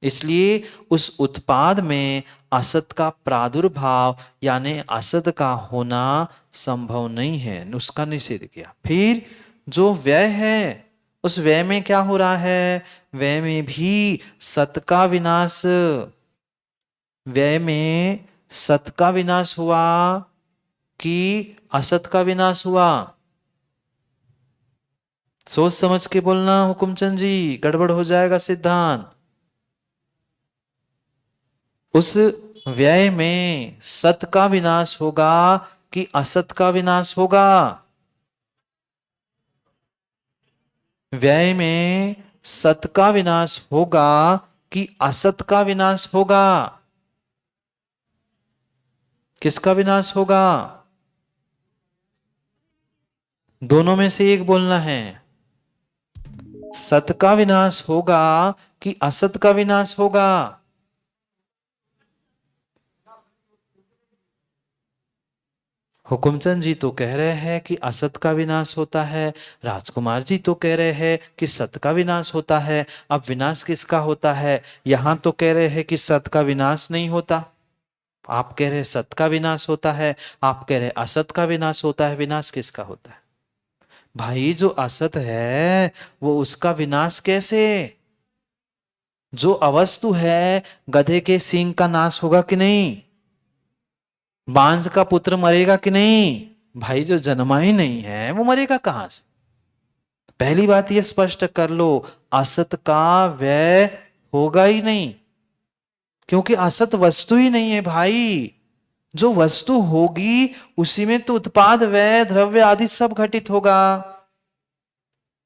इसलिए उस उत्पाद में असत का प्रादुर्भाव यानी असत का होना संभव नहीं है, उसका निषेध किया। फिर जो व्यय है, उस व्यय में क्या हो रहा है? व्यय में भी सत का विनाश, व्यय में सत का विनाश हुआ कि असत का विनाश हुआ? सोच समझ के बोलना हुकुमचंद जी, गड़बड़ हो जाएगा सिद्धांत। उस व्यय में सत का विनाश होगा कि असत का विनाश होगा? व्यय में सत का विनाश होगा कि असत का विनाश होगा? किसका विनाश होगा? दोनों में से एक बोलना है। सत का विनाश होगा कि असत का विनाश होगा? हुकुमचंद जी तो कह रहे हैं कि असत का विनाश होता है, राजकुमार जी तो कह रहे हैं कि सत का विनाश होता है। अब विनाश किसका होता है? यहां तो कह रहे हैं कि सत का विनाश नहीं होता, आप कह रहे सत का विनाश होता है, आप कह रहे असत का विनाश होता है। विनाश किसका होता है? भाई जो असत है वो उसका विनाश कैसे? जो अवस्तु है, गधे के सींग का नाश होगा कि नहीं? बांझ का पुत्र मरेगा कि नहीं? भाई जो जन्मा ही नहीं है वो मरेगा कहां से? पहली बात ये स्पष्ट कर लो, असत का व्यय होगा ही नहीं, क्योंकि असत वस्तु ही नहीं है भाई। जो वस्तु होगी उसी में तो उत्पाद, व्यय, द्रव्य आदि सब घटित होगा।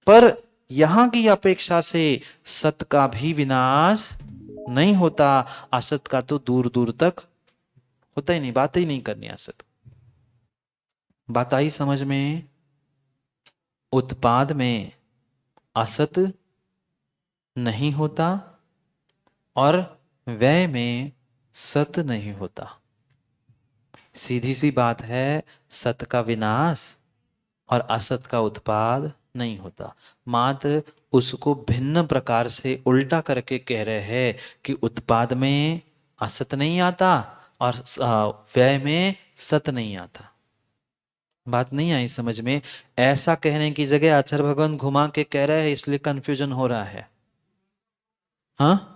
पर यहां की अपेक्षा से सत का भी विनाश नहीं होता, असत का तो दूर दूर तक होता ही नहीं, बात ही नहीं करनी असत। बात आई समझ में? उत्पाद में असत नहीं होता और व्यय में सत नहीं होता। सीधी सी बात है, सत का विनाश और असत का उत्पाद नहीं होता। मात्र उसको भिन्न प्रकार से उल्टा करके कह रहे हैं कि उत्पाद में असत नहीं आता और व्यय में सत नहीं आता। बात नहीं आई समझ में? ऐसा कहने की जगह आचार्य भगवान घुमा के कह रहे हैं, इसलिए कंफ्यूजन हो रहा है। हाँ,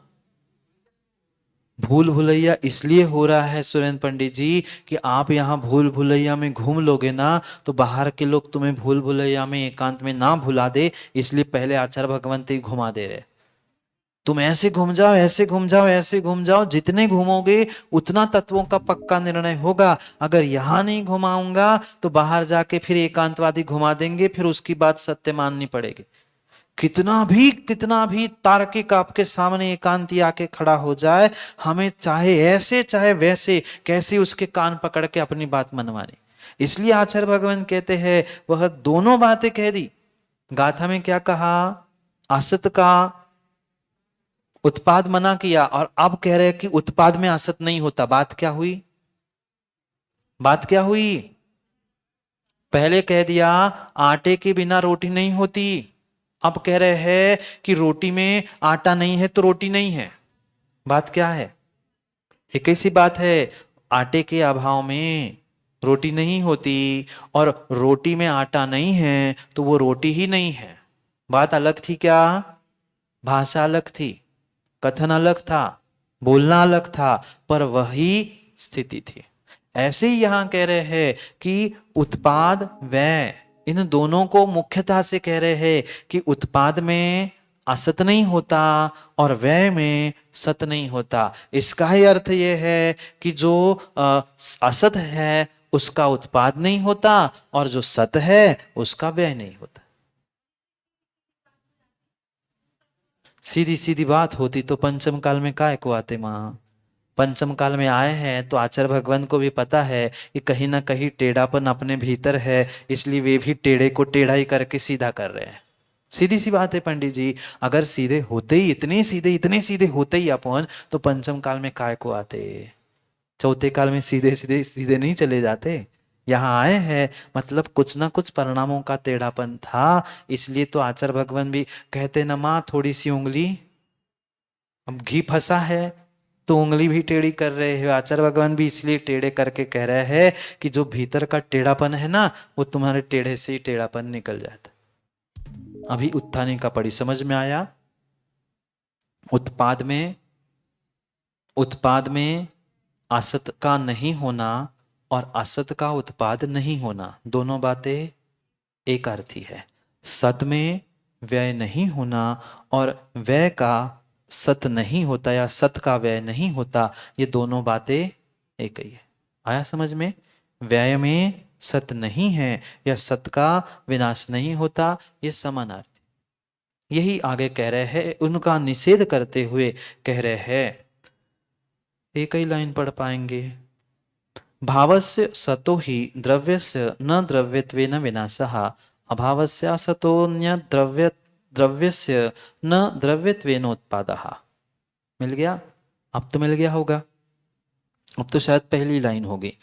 भूल भुलैया इसलिए हो रहा है सुरेंद्र पंडित जी कि आप यहाँ भूल भुलैया में घूम लोगे ना तो बाहर के लोग तुम्हें भूल भुलैया में एकांत में ना भुला दे, इसलिए पहले आचार्य भगवंती घुमा दे रहे। तुम ऐसे घूम जाओ, ऐसे घूम जाओ, ऐसे घूम जाओ, जितने घूमोगे उतना तत्वों का पक्का निर्णय होगा। अगर यहां नहीं घुमाऊंगा तो बाहर जाके फिर एकांतवादी घुमा देंगे, फिर उसकी बात सत्य माननी पड़ेगी। कितना भी तार्किक आपके सामने एकांती आके खड़ा हो जाए, हमें चाहे ऐसे चाहे वैसे कैसे उसके कान पकड़ के अपनी बात मनवानी। इसलिए आचार्य भगवान कहते हैं वह दोनों बातें कह दी। गाथा में क्या कहा? असत का उत्पाद मना किया, और अब कह रहे हैं कि उत्पाद में असत नहीं होता। बात क्या हुई? बात क्या हुई? पहले कह दिया आटे के बिना रोटी नहीं होती, अब कह रहे हैं कि रोटी में आटा नहीं है तो रोटी नहीं है। बात क्या है? एक ही सी बात है, आटे के अभाव में रोटी नहीं होती, और रोटी में आटा नहीं है तो वो रोटी ही नहीं है। बात अलग थी क्या? भाषा अलग थी, कथन अलग था, बोलना अलग था, पर वही स्थिति थी। ऐसे ही यहां कह रहे हैं कि उत्पाद व्यय, इन दोनों को मुख्यतः से कह रहे हैं कि उत्पाद में असत नहीं होता और व्यय में सत नहीं होता। इसका ही अर्थ यह है कि जो असत है उसका उत्पाद नहीं होता और जो सत है उसका व्यय नहीं होता। सीधी सीधी बात होती तो पंचम काल में काय को आते मां? पंचम काल में आए हैं तो आचार्य भगवान को भी पता है कि कहीं ना कहीं टेढ़ापन अपने भीतर है, इसलिए वे भी टेढ़े को टेढ़ा ही करके सीधा कर रहे हैं। सीधी सी बात है पंडित जी, अगर सीधे होते ही, इतने सीधे होते ही अपन, तो पंचम काल में काय को आते? चौथे काल में सीधे सीधे सीधे नहीं चले जाते? यहाँ आए हैं मतलब कुछ ना कुछ परिणामों का टेढ़ापन था, इसलिए तो आचार्य भगवान भी कहते न माँ थोड़ी सी उंगली, अब घी फंसा है तो उंगली भी टेढ़ी कर रहे हो। आचार्य भगवान भी इसलिए टेढ़े करके कह रहे हैं कि जो भीतर का टेढ़ापन है ना, वो तुम्हारे टेढ़े से ही टेढ़ापन निकल जाता। अभी उत्थानी का पड़ी समझ में आया? उत्पाद में, उत्पाद में असत का नहीं होना और असत का उत्पाद नहीं होना, दोनों बातें एक अर्थी है। सत में व्यय नहीं होना और व्यय का सत नहीं होता या सत का व्यय नहीं होता, ये दोनों बातें एक ही है। आया समझ में? व्यय में सत नहीं है या सत का विनाश नहीं होता, ये समानार्थी। यही आगे कह रहे हैं, उनका निषेध करते हुए कह रहे हैं। एक ही लाइन पढ़ पाएंगे। भावस्य सतो ही द्रव्यस्य न द्रव्यत्वेन विनाशः, अभावस्य असतोन्य द्रव्यस्य न द्रव्यत्वेन उत्पादः। मिल गया? अब तो मिल गया होगा। अब तो शायद पहली लाइन होगी,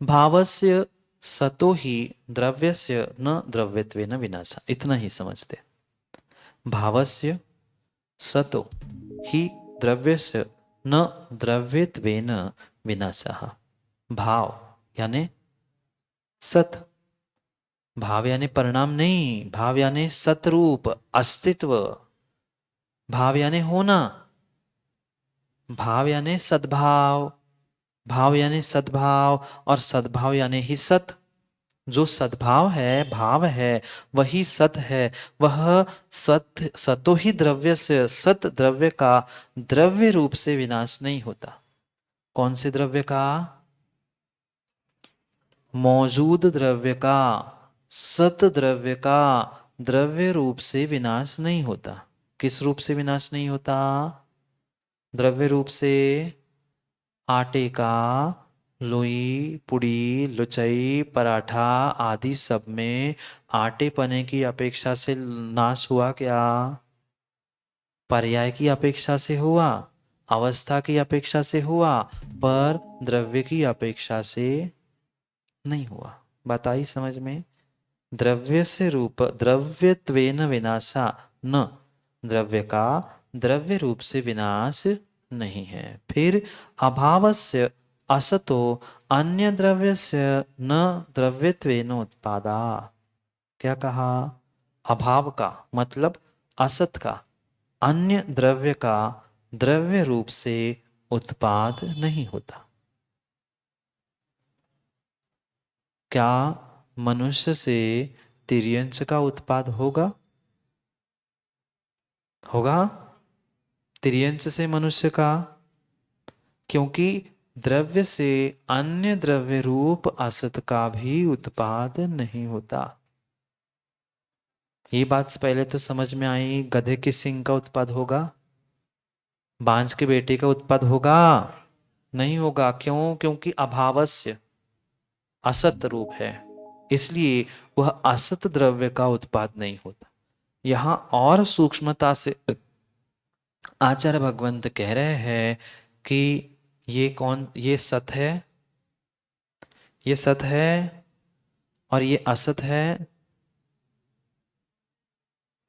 भावस्य सतो ही द्रव्यस्य न द्रव्यत्वेन विनाशः, इतना ही समझते। भावस्य सतो ही द्रव्यस्य न द्रव्यत्वेन विनाशः। भाव यानी सत, भाव यानी परिणाम नहीं, भाव यानी सतरूप अस्तित्व, भाव यानी होना, भाव यानी सद्भाव, भाव यानी सद्भाव, और सद्भाव यानी ही सत। जो सद्भाव है, भाव है, वही सत है। वह सत, सतो ही द्रव्य से, सत द्रव्य का द्रव्य रूप से विनाश नहीं होता। कौन से द्रव्य का? मौजूद द्रव्य का, सत द्रव्य का द्रव्य रूप से विनाश नहीं होता। किस रूप से विनाश नहीं होता? द्रव्य रूप से आटे का लोई, पुड़ी, लुचई, पराठा आदि सब में आटे पने की अपेक्षा से नाश हुआ क्या? पर्याय की अपेक्षा से हुआ, अवस्था की अपेक्षा से हुआ, पर द्रव्य की अपेक्षा से नहीं हुआ। बात आई समझ में? द्रव्य से रूप, द्रव्यत्वेन विनाशा, न द्रव्य का द्रव्य रूप से विनाश नहीं है। फिर अभावस्य असतो अन्य द्रव्यस्य न द्रव्यत्वेन उत्पादा। क्या कहा? अभाव का मतलब असत का अन्य द्रव्य का द्रव्य रूप से उत्पाद नहीं होता। क्या मनुष्य से तिर्यंश का उत्पाद होगा? होगा तिर्यंश से मनुष्य का, क्योंकि द्रव्य से अन्य द्रव्य रूप असत का भी उत्पाद नहीं होता। ये बात पहले तो समझ में आई। गधे के सिंह का उत्पाद होगा? बांझ के बेटे का उत्पाद होगा? नहीं होगा। क्यों? क्योंकि अभावस्य असत रूप है, इसलिए वह असत द्रव्य का उत्पाद नहीं होता। यहां और सूक्ष्मता से आचार्य भगवंत कह रहे हैं कि ये कौन, ये सत है, ये सत है और ये असत है।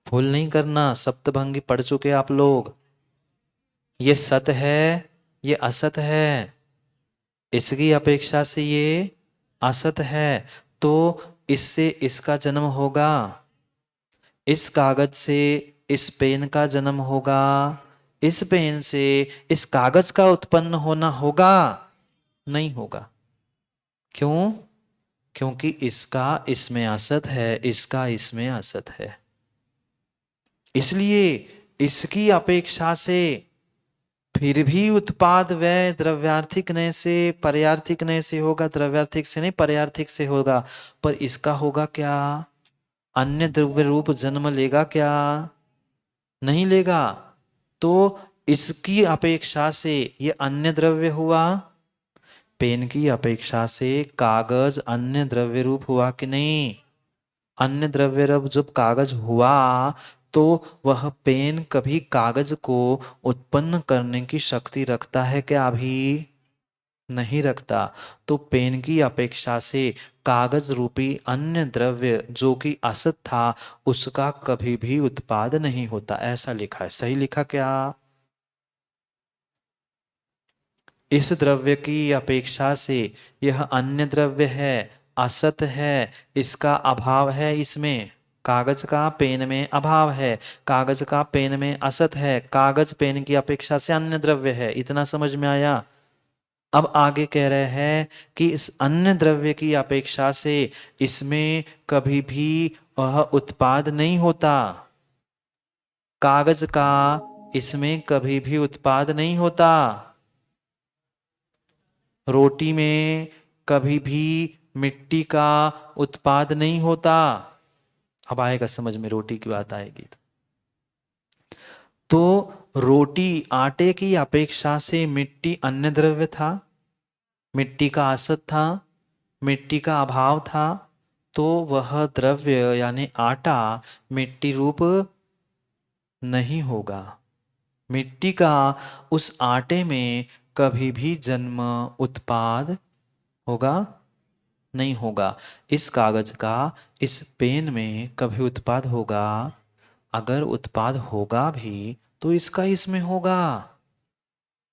भूल नहीं करना, सप्तभंगी पढ़ चुके आप लोग। ये सत है, ये असत है, इसकी अपेक्षा से ये असत है, तो इससे इसका जन्म होगा, इस कागज से इस पेन का जन्म होगा, इस पेन से इस कागज का उत्पन्न होना होगा? नहीं होगा। क्यों? क्योंकि इसका इसमें असत है, इसका इसमें असत है। इसलिए इसकी अपेक्षा से फिर भी उत्पाद व्यय द्रव्यार्थिक नय से पर्यार्थिक नय से होगा, द्रव्यार्थिक से नहीं पर्यार्थिक से होगा। पर इसका होगा क्या? अन्य द्रव्य रूप जन्म लेगा क्या? नहीं लेगा। तो इसकी अपेक्षा से ये अन्य द्रव्य हुआ, पेन की अपेक्षा से कागज अन्य द्रव्य रूप हुआ कि नहीं? अन्य द्रव्य रूप जब कागज हुआ तो वह पेन कभी कागज को उत्पन्न करने की शक्ति रखता है क्या? अभी नहीं रखता। तो पेन की अपेक्षा से कागज रूपी अन्य द्रव्य जो कि असत था उसका कभी भी उत्पाद नहीं होता, ऐसा लिखा है। सही लिखा क्या? इस द्रव्य की अपेक्षा से यह अन्य द्रव्य है, असत है, इसका अभाव है, इसमें कागज का पेन में अभाव है, कागज का पेन में असत है, कागज पेन की अपेक्षा से अन्य द्रव्य है। इतना समझ में आया? अब आगे कह रहे हैं कि इस अन्य द्रव्य की अपेक्षा से इसमें कभी भी वह उत्पाद नहीं होता, कागज का इसमें कभी भी उत्पाद नहीं होता, रोटी में कभी भी मिट्टी का उत्पाद नहीं होता। अब आएगा समझ में, रोटी की बात आएगी तो रोटी आटे की अपेक्षा से मिट्टी अन्य द्रव्य था, मिट्टी का असत था, मिट्टी का अभाव था, तो वह द्रव्य यानी आटा मिट्टी रूप नहीं होगा। मिट्टी का उस आटे में कभी भी जन्म उत्पाद होगा नहीं होगा। इस कागज का इस पेन में कभी उत्पाद होगा? अगर उत्पाद होगा भी तो इसका इसमें होगा,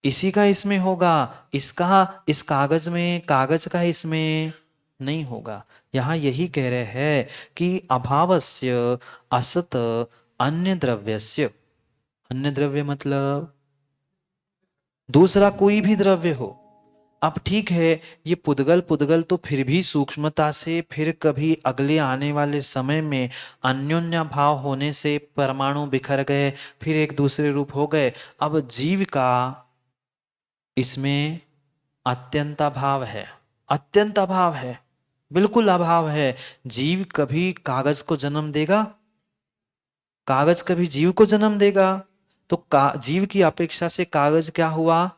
इसी का इसमें होगा, इसका इस कागज में, कागज का इसमें नहीं होगा। यहां यही कह रहे हैं कि अभावस्य असत अन्य द्रव्यस्य, अन्य द्रव्य मतलब दूसरा कोई भी द्रव्य हो। अब ठीक है, ये पुद्गल पुद्गल तो फिर भी सूक्ष्मता से फिर कभी अगले आने वाले समय में अन्योन्या भाव होने से परमाणु बिखर गए, फिर एक दूसरे रूप हो गए। अब जीव का इसमें अत्यंत अभाव है, अत्यंत अभाव है, बिल्कुल अभाव है। जीव कभी कागज को जन्म देगा? कागज कभी जीव को जन्म देगा? तो जीव की अपेक्षा से कागज क्या हुआ?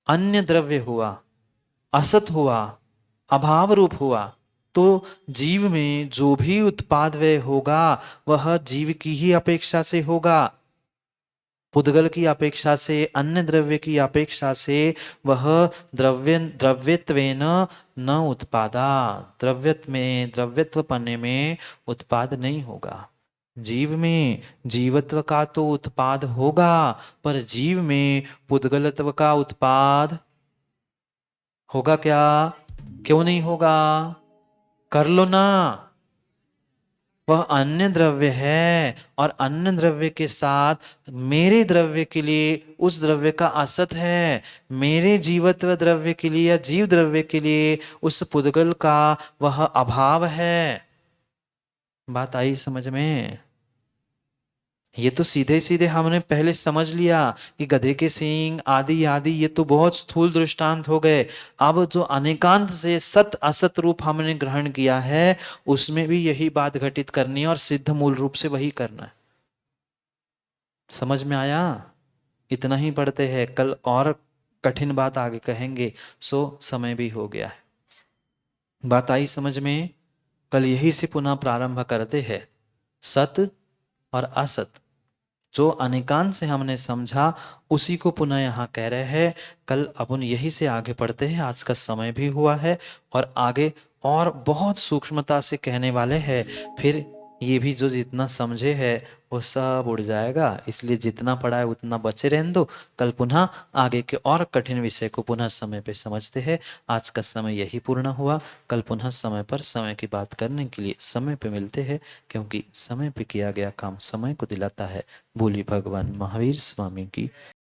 अन्य द्रव्य हुआ, असत हुआ, अभाव रूप हुआ। तो जीव में जो भी उत्पाद व्यय होगा वह जीव की ही अपेक्षा से होगा, पुद्गल की अपेक्षा से, अन्य द्रव्य की अपेक्षा से वह द्रव्यत्वेन न उत्पादा, द्रव्यत में द्रव्यत्व पन्ने में उत्पाद नहीं होगा। जीव में जीवत्व का तो उत्पाद होगा, पर जीव में पुद्गलत्व का उत्पाद होगा क्या? क्यों नहीं होगा? कर लो ना। वह अन्य द्रव्य है और अन्य द्रव्य के साथ मेरे द्रव्य के लिए उस द्रव्य का असत है, मेरे जीवत्व द्रव्य के लिए या जीव द्रव्य के लिए उस पुद्गल का वह अभाव है। बात आई समझ में? ये तो सीधे सीधे हमने पहले समझ लिया कि गधे के सींग आदि आदि, ये तो बहुत स्थूल दृष्टांत हो गए। अब जो अनेकांत से सत असत रूप हमने ग्रहण किया है उसमें भी यही बात घटित करनी है और सिद्ध मूल रूप से वही करना है। समझ में आया? इतना ही पढ़ते हैं, कल और कठिन बात आगे कहेंगे, सो समय भी हो गया है। बात आई समझ में? कल यही से पुनः प्रारंभ करते हैं। सत और असत जो अनेकांत से हमने समझा उसी को पुनः यहाँ कह रहे हैं। कल अपन यही से आगे पढ़ते हैं, आज का समय भी हुआ है और आगे और बहुत सूक्ष्मता से कहने वाले हैं। फिर ये भी जो जितना समझे है वो सब उड़ जाएगा। इसलिए जितना पढ़ा है उतना बचे रहने दो। कल पुनः आगे के और कठिन विषय को पुनः समय पे समझते हैं। आज का समय यही पूर्ण हुआ। कल पुनः समय पर समय की बात करने के लिए समय पे मिलते हैं, क्योंकि समय पे किया गया काम समय को दिलाता है। बोली भगवान महावीर स्वामी की